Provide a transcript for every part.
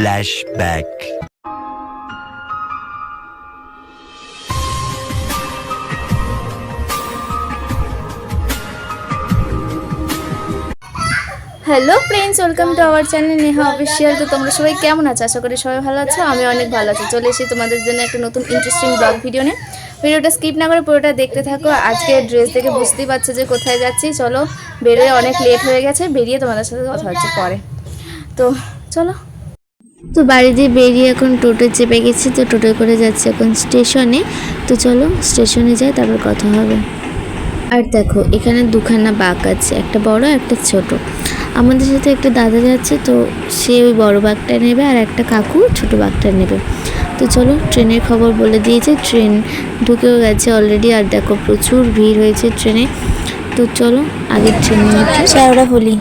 Flashback. Hello friends, welcome to our channel Neha official. তো তোমরা সবাই কেমন আছো? আশা করি সবাই ভালো আছো। আমি অনেক ভালো আছি। চলে এসেছি তোমাদের জন্য একটা নতুন ইন্টারেস্টিং ব্লগ ভিডিও নিয়ে। ভিডিওটা স্কিপ না করে পুরোটা দেখতে থাকো। আজকে ড্রেস দেখে বুঝতেই পারছো যে কোথায় যাচ্ছি। চলো, বেরোয় অনেক লেট হয়ে গেছে, বেরিয়ে তোমাদের সাথে কথা হচ্ছে পরে। তো চলো। তো বাড়ি দিয়ে বেরিয়ে এখন টোটো চেপে গেছি। তো টোটো করে যাচ্ছি এখন স্টেশনে। তো চলো স্টেশনে যাই, তারপর কথা হবে। আর দেখো এখানে দুখানা বাঘ আছে, একটা বড় একটা ছোট। আমাদের সাথে একটা দাদা যাচ্ছে, তো সে ওই বড় বাঘটা নেবে আর একটা কাকু ছোট বাঘটা নেবে। তো চলো, ট্রেনের খবর বলে দিয়েছে, ট্রেন ঢুকেও গেছে অলরেডি। আর দেখো প্রচুর ভিড় হয়েছে ট্রেনে। তো চলো আগে ট্রেনে উঠি। শেওড়াফুলি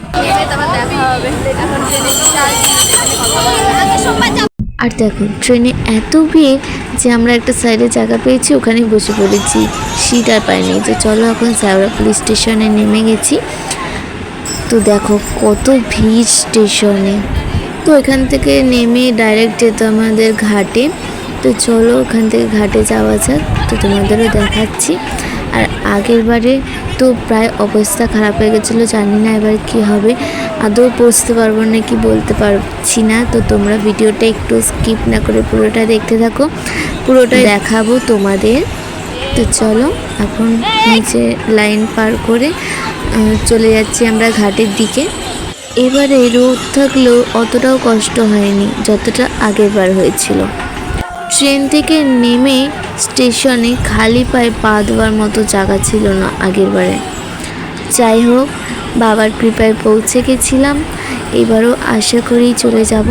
আর দেখো ট্রেনে এত ভিড় যে আমরা একটা সাইডে জায়গা পেয়েছি, ওখানে বসে পড়েছি, সিট আর পাইনি। তো চলো এখন শেওড়াফুলি স্টেশনে নেমে গেছি। তো দেখো কত ভিড় স্টেশনে। তো এখান থেকে নেমে ডাইরেক্ট যেত আমাদের ঘাটে। তো চলো ওখান থেকে ঘাটে যাওয়া যাক, তো তোমাদেরও দেখাচ্ছি। আর আগের বারে তো প্রায় অবস্থা খারাপ হয়ে গেছিলো, জানি না এবার কি হবে, আদৌ পৌঁছতে পারবো না কি বলতে পারছি না। তো তোমরা ভিডিওটা একটু স্কিপ না করে পুরোটা দেখতে থাকো, পুরোটাই দেখাবো তোমাদের। তো চলো এখন নিচে লাইন পার করে চলে যাচ্ছি আমরা ঘাটের দিকে। এবারে রোদ থাকলেও অতটাও কষ্ট হয়নি যতটা আগেরবার হয়েছিল। ট্রেন থেকে নেমে স্টেশনে খালি পায়ে পা দেওয়ার মতো জায়গা ছিল না আগেরবারে। যাই হোক, বাবার কৃপায় পৌঁছে গেছিলাম, এবারও আশা করেই চলে যাব।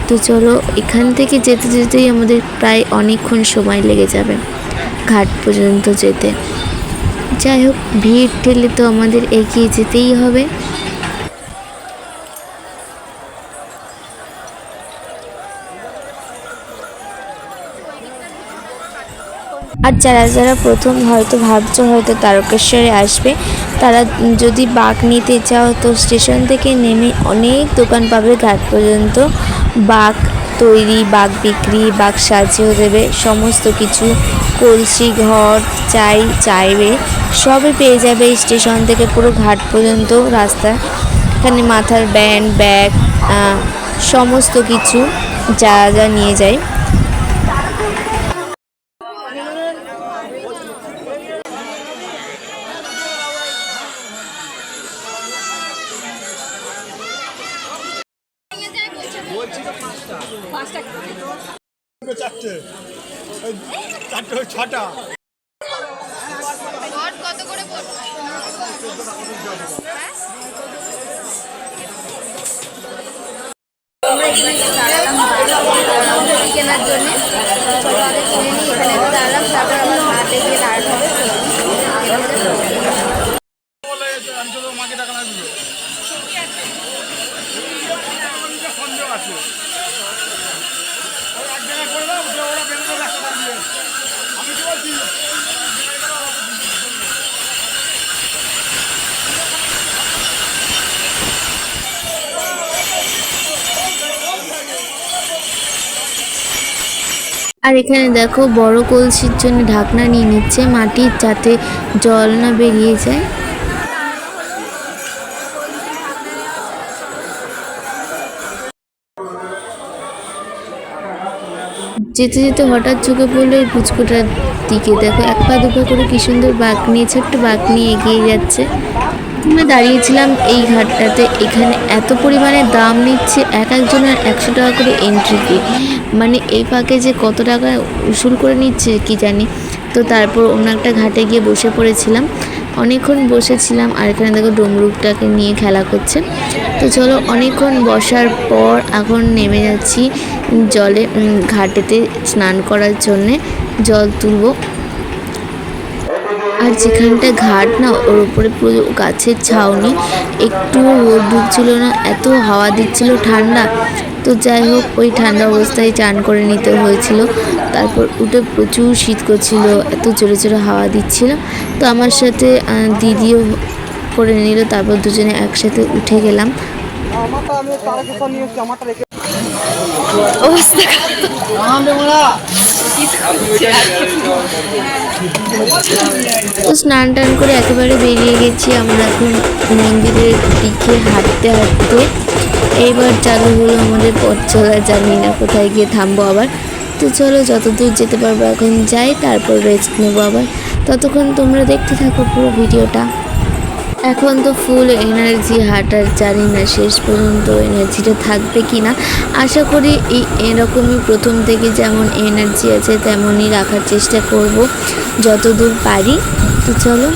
তো চলো এখান থেকে যেতে যেতেই আমাদের প্রায় অনেকক্ষণ সময় লেগে যাবে ঘাট পর্যন্ত যেতে। যাই হোক, ভিড় ঠেলে তো আমাদের এগিয়ে যেতেই হবে। আর যারা যারা প্রথম হয়তো ভাবছো হয়তো তারকেশ্বরে আসবে, তারা যদি বাঘ নিতে চাও তো স্টেশন থেকে নেমে অনেক দোকান পাবে ঘাট পর্যন্ত। বাঘ তৈরি, বাঘ বিক্রি, বাঘ সাজিয়েও দেবে, সমস্ত কিছু, কলসি, ঘট, চাইবে সবই পেয়ে যাবে এই স্টেশন থেকে পুরো ঘাট পর্যন্ত রাস্তা। এখানে মাথার ব্যান্ড, ব্যাগ, সমস্ত কিছু যা যা নিয়ে যায়। চারটে ছটা কত করে কেনার জন্য চলো আগে কিনে নিই। এখানে দাঁড়ালাম, তারপর আমার ঘাটে গিয়ে দাঁড়াতে হবে। মাকে টাকা লাগবে, সন্দেহ আছে এক জায়গায় করে দাও, ওরা বের করে রাখতে পারবে। আমি কি বলছি, আর এখানে দেখো বড় কলসির জন্য ঢাকনা নিয়ে নিচ্ছে মাটির, যাতে জল না বেরিয়ে যায়। যেতে যেতে হঠাৎ চোখে পড়লো এই পুচকুটার দিকে। দেখো এক পা দুপা করে কি সুন্দর বাঘ নিয়ে, ছোট্ট বাঘ নিয়ে এগিয়ে যাচ্ছে। আমরা দাঁড়িয়েছিলাম এই ঘাটটাতে, এখানে এত পরিমাণে দাম নিচ্ছে, এক একজনের 100 টাকা করে এন্ট্রি ফি। মানে এই ফাঁকে যে কত টাকা উসুল করে নিচ্ছে কি জানি। তো তারপর অন্য একটা ঘাটে গিয়ে বসে পড়েছিলাম, অনেকক্ষণ বসেছিলাম। আর এখানে দেখো ডমরুকটাকে নিয়ে খেলা করছে। তো চলো অনেকক্ষণ বসার পর এখন নেমে যাচ্ছি জলে, ঘাটেতে স্নান করার জন্যে জল তুলবো। আর যেখানটা ঘাট না, ওর উপরে পুরো গাছের ছাউনি, একটু রোদ ঢুকছিল না, এত হাওয়া দিচ্ছিল ঠান্ডা। তো যাই হোক, ওই ঠান্ডা অবস্থায় চান করে নিতে হয়েছিল। তারপর উঠে প্রচুর শীত করছিল, এত জোরে জোরে হাওয়া দিচ্ছিল। তো আমার সাথে দিদিও করে নিল, তারপর দুজনে একসাথে উঠে গেলাম। অবস্থা তো স্নান টান করে একেবারে বেরিয়ে গেছি আমরা এখন মন্দিরের দিকে হাঁটতে হাঁটতে। এইবার চালু হলো আমাদের পথ চলা, জানি না কোথায় গিয়ে থামবো আবার। তো চলো যতদূর যেতে পারবো এখন যাই, তারপর রেস্ট নেবো আবার। ততক্ষণ তোমরা দেখতে থাকো পুরো ভিডিওটা। এখন তো ফুল এনার্জি হাঁটার, জানি না শেষ পর্যন্ত এনার্জিটা থাকবে কি না। আশা করি এরকমই প্রথম থেকে যেমন এনার্জি আছে তেমনই রাখার চেষ্টা করব যতদূর পারি। তো চলো।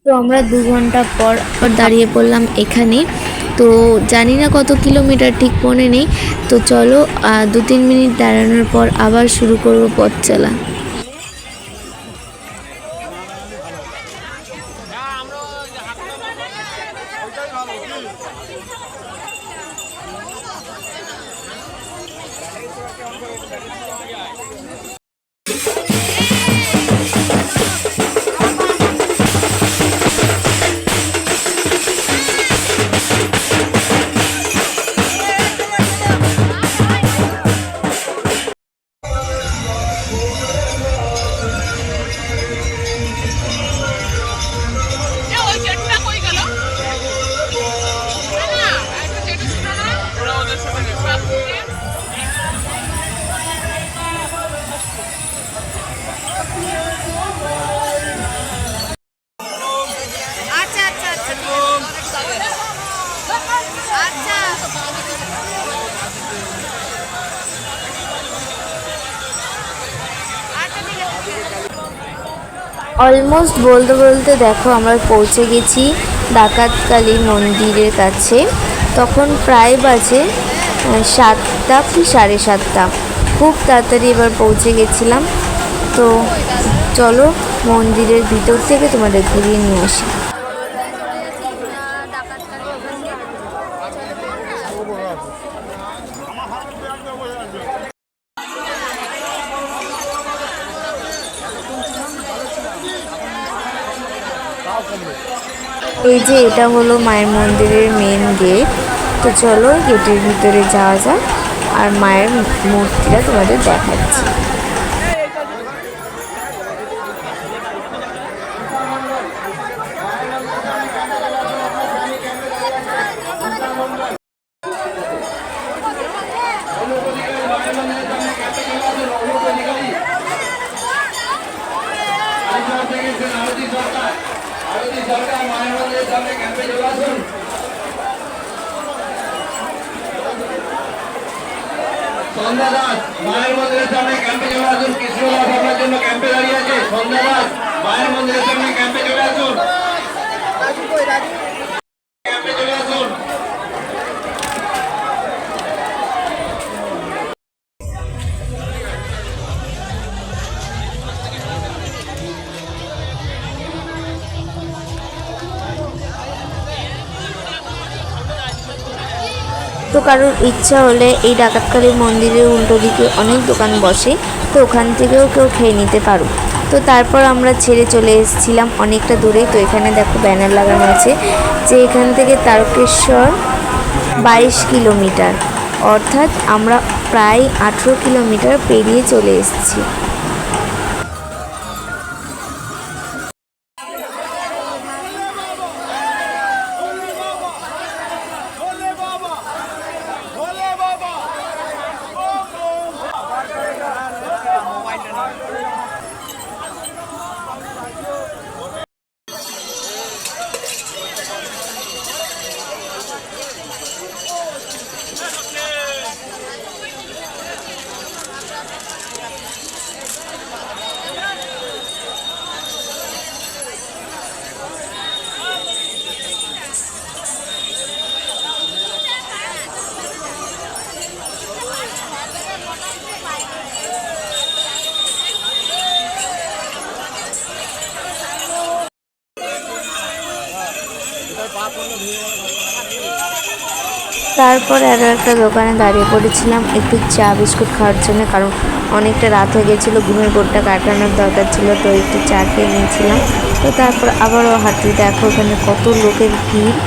তো আমরা 2 ঘন্টা পর দাঁড়িয়ে পড়লাম এখানে। তো জানি না কত কিলোমিটার, ঠিক মনে নেই। তো চলো 2-3 মিনিট দাঁড়ানোর পর আবার শুরু করব পথ চলা। অলমোস্ট বলতে বলতে দেখো আমরা পৌঁছে গেছি ডাকাতকালী মন্দিরের কাছে। তখন প্রায় বাজে 7টা কি 7:30। খুব তাড়াতাড়ি এবার পৌঁছে গেছিলাম। তো চলো মন্দিরের ভিতর থেকে তোমাদের ঘুরিয়ে নিয়ে আসি। এই যে এটা হলো মায়ের মন্দিরের মেন গেট। তো চলো গেটের ভিতরে যাওয়া যাক আর মায়ের মূর্তিটা তোমাদের দেখাচ্ছি। সন্ধ্যা দাস মায়ের মন্দিরের সামনে ক্যাম্পে চলে আসুন। কৃষ্ণদাস আপনার জন্য ক্যাম্পে দাঁড়িয়ে আছে। সন্ধ্যা দাস মায়ের মন্দিরের সামনে ক্যাম্পে চলে আসুন। ক্যাম্পে চলে আসুন। তো কারোর ইচ্ছা হলে এই ডাকাতকালী মন্দিরের উল্টো দিকে অনেক দোকান বসে, তো ওখান থেকেও কেউ খেয়ে নিতে পারো। তো তারপর আমরা ছেড়ে চলে এসেছিলাম অনেকটা দূরে। তো এখানে দেখো ব্যানার লাগানো আছে যে এখান থেকে তারকেশ্বর 22 কিলোমিটার, অর্থাৎ আমরা প্রায় 18 কিলোমিটার পেরিয়ে চলে এসেছি। তারপরে আরও একটা দোকানে দাঁড়িয়ে পড়েছিলাম একটু চা বিস্কুট খাওয়ার জন্য, কারণ অনেকটা রাত হয়ে গেছিলো, ঘুমের ঘোরটা কাটানোর দরকার ছিল, তো একটু চা খেয়ে নিয়েছিলাম। তো তারপর আবারও হাঁটি, দেখো ওখানে কত লোকের ভিড়।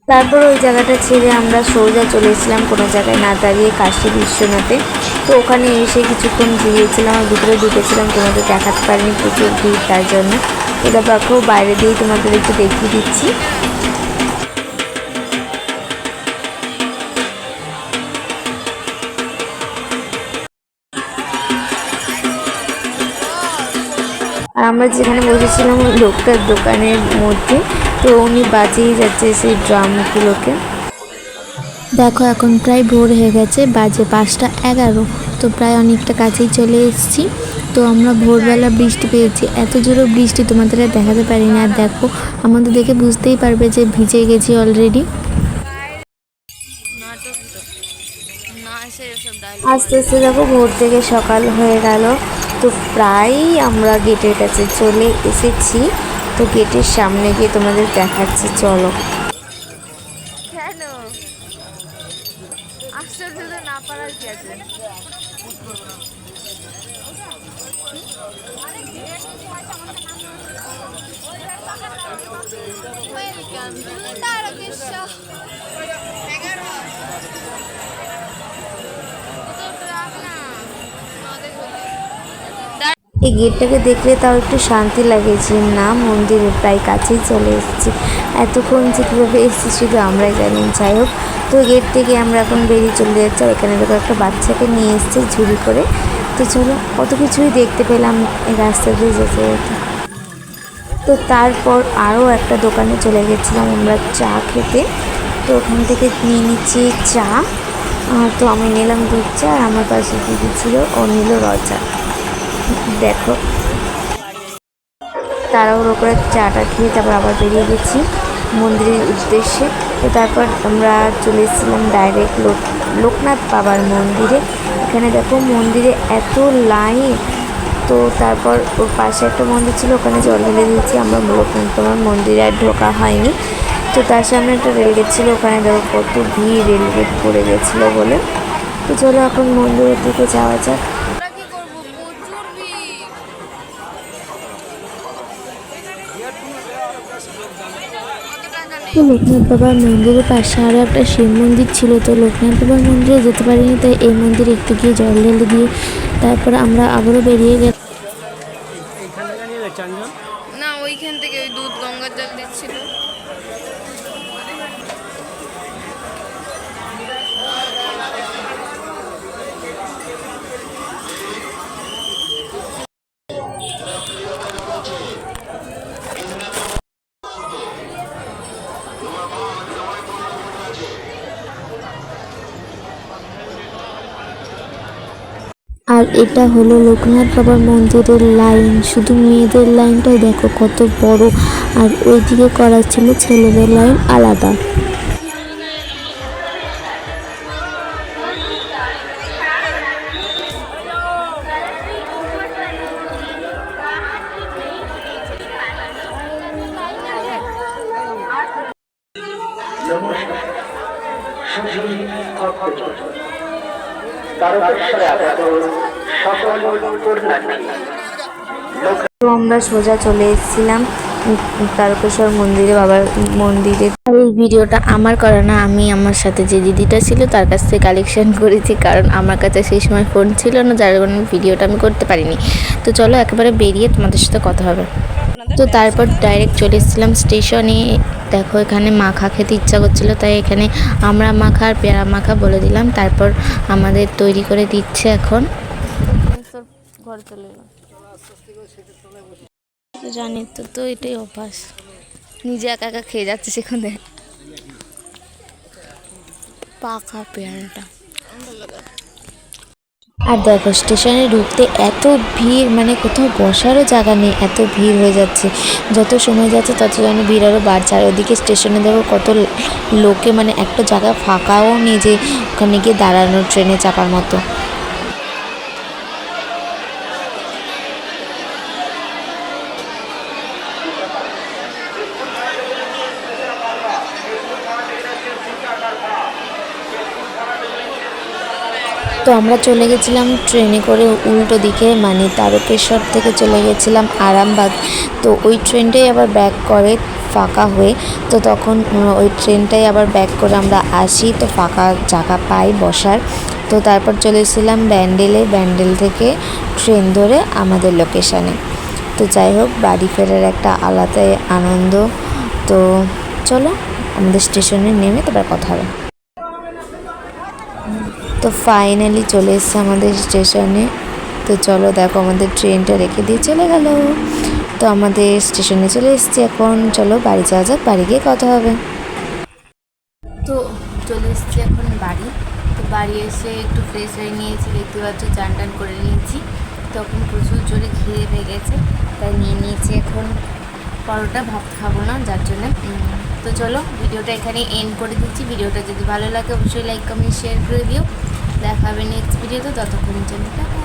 তারপর ওই জায়গাটা ছেড়ে আমরা সোজা চলে এসেছিলাম কোনো জায়গায় না দাঁড়িয়ে কাশী বিশ্বনাথে। তো ওখানে এসে কিছুক্ষণ গিয়েছিলাম আর ভিতরে ঢুকেছিলাম, তোমাদের দেখাতে পারিনি, প্রচুর ভিড় তার জন্য। এটা দেখো বাইরে দিয়েই তোমাদের একটু দেখিয়ে দিচ্ছি। আর আমরা যেখানে বসেছিলাম ওই লোকটার দোকানের মধ্যে, তো উনি বাজিয়ে যাচ্ছে সেই ড্রামগুলোকে। দেখো এখন প্রায় ভোর হয়ে গেছে, বাজে 5:11, তো প্রায় অনেকটা কাছেই চলে এসেছি। তো আমরা ভোরবেলা বৃষ্টি পেয়েছি, এত জোরে বৃষ্টি তোমাদের আর দেখাতে পারি না। আর দেখো আমাদের দেখে বুঝতেই পারবে যে ভিজে গেছি অলরেডি। আস্তে আস্তে দেখো ভোর থেকে সকাল হয়ে গেল, তো প্রায় আমরা গেটের কাছে চলে এসেছি। তো গেটের সামনে গিয়ে তোমাদের দেখাচ্ছি, চলো। কেন আশ্চর্য তো না পারার কি আছে? Welcome to Tarakeswar. এই গেটটাকে দেখলে তাও একটু শান্তি লাগে যে না মন্দিরের প্রায় কাছেই চলে এসেছি। এতক্ষণ যে কীভাবে এসেছি শুধু আমরাই জানি। যাই হোক, তো গেট থেকে আমরা এখন বেরিয়ে চলে যাচ্ছি। আর এখানে দেখো একটা বাচ্চাকে নিয়ে এসেছে ঝুড়ি করে। তো চলো, কত কিছুই দেখতে পেলাম এই রাস্তা দিয়ে যেতে যেতে। তো তারপর আরও একটা দোকানে চলে গেছিলাম আমরা চা খেতে। তো ওখান থেকে নিয়ে নিচ্ছি চা। তো আমি নিলাম দুধ চা, আর আমার পাশে দিদি ছিল, ও নিল র চা। দেখো তাড়াহুড়ো করে চাটা খেয়ে তারপর আবার বেরিয়ে গেছি মন্দিরের উদ্দেশ্যে। তো তারপর আমরা চলে এসেছিলাম ডাইরেক্ট লোকনাথ বাবার মন্দিরে। এখানে দেখো মন্দিরে এত লাইন। তো তারপর ওর পাশে একটা মন্দির ছিল, ওখানে জল ঢেলে দিয়েছি আমরা। লোকনাথ বাবার মন্দিরে আর ঢোকা হয়নি। তো তার সামনে একটা রেলগেট ছিল, ওখানে দেখো কত ভিড়, রেলগেট পড়ে গেছিলো বলে। তো চলো এখন মন্দিরের দিকে যাওয়া যাক। আমরা কি করবো, প্রচুর ভিড়। তো লোকনাথ বাবার মন্দিরের পাশে আরও একটা শিব মন্দির ছিল। তো লোকনাথ বাবার মন্দিরে যেতে পারিনি, তাই এই মন্দিরে একটু গিয়ে জল ঢেলে দিয়ে তারপর আমরা আবারও বেরিয়ে গেছি। না, ওইখান থেকে ওই দুধ গঙ্গার জল দিচ্ছিল। আর এটা হলো লোকনাথ বাবার মন্দিরের লাইন, শুধু মেয়েদের লাইনটাই দেখো কত বড়, আর ওইদিকে করা ছিল ছেলেদের লাইন আলাদা। তো আমরা সোজা চলে এসেছিলাম তারকেশ্বর মন্দিরে, বাবার মন্দিরে। আর এই ভিডিওটা আমার করা না, আমি আমার সাথে যে দিদিটা ছিল তার কাছ থেকে কালেকশন করেছি, কারণ আমার কাছে সেই সময় ফোন ছিল না, যার কারণে ভিডিওটা আমি করতে পারিনি। তো চলো একেবারে বেরিয়ে তোমাদের সাথে কথা হবে। তো তারপর ডাইরেক্ট চলে এসেছিলাম স্টেশনে। দেখো এখানে মাখা খেতে ইচ্ছা করছিল, তাই এখানে আমরা মাখা আর পেয়ারা মাখা বলে দিলাম। তারপর আমাদের তৈরি করে দিচ্ছে এখন। ঘর চলে এলাম, জানি তো, তো এটাই অভ্যাস, নিজে একা একা খেয়ে যাচ্ছে সেখানে। পাকা পেয়ারাটা আর দেখো স্টেশনে ঢুকতে এত ভিড়, মানে কোথাও বসারও জায়গা নেই, এত ভিড় হয়ে যাচ্ছে। যত সময় যাচ্ছে তত যেন ভিড় আরও বাড়ছে। আর ওদিকে স্টেশনে দেখো কত লোকে, মানে একটা জায়গা ফাঁকাও নেই যে ওখানে গিয়ে দাঁড়ানো ট্রেনে চাপার মতো। তো আমরা চলে গেছিলাম ট্রেনে করে উল্টো দিকে, মানে তারকেশ্বর থেকে চলে গেছিলাম আরামবাগ। তো ওই ট্রেনটাই আবার ব্যাক করে ফাঁকা হয়ে, তো তখন ওই ট্রেনটাই আবার ব্যাক করে আমরা আসি, তো ফাঁকা জায়গা পাই বসার। তো তারপর চলে এসেছিলাম ব্যান্ডেলে, ব্যান্ডেল থেকে ট্রেন ধরে আমাদের লোকেশানে। তো যাই হোক, বাড়ি ফেরার একটা আলাদাই আনন্দ। তো চলো আমাদের স্টেশনে নেমে তারপর কথা হবে। তো ফাইনালি চলে এসছে আমাদের স্টেশনে। তো চলো দেখো আমাদের ট্রেনটা রেখে দিয়ে চলে গেল। তো আমাদের স্টেশনে চলে এসছি, এখন চলো বাড়ি যাওয়া যাক, বাড়ি গিয়ে কথা হবে। তো চলে এসছি এখন বাড়ি। তো বাড়ি এসে একটু ফ্রেশ হয়ে নিয়েছি, দেখতে পাচ্ছ চান টান করে নিয়েছি। তখন প্রচুর জোরে খিদে পেয়ে গেছে, তাই নিয়ে নিয়েছি এখন পরোটা। ভাত খাবো না যার জন্য। তো চলো ভিডিওটা এখানে এন্ড করে দিচ্ছি। ভিডিওটা যদি ভালো লাগে অবশ্যই লাইক কমেন্ট শেয়ার করে দিও। দেখা হবে নেক্সট ভিডিওতে, ততক্ষণের জন্য টাটা।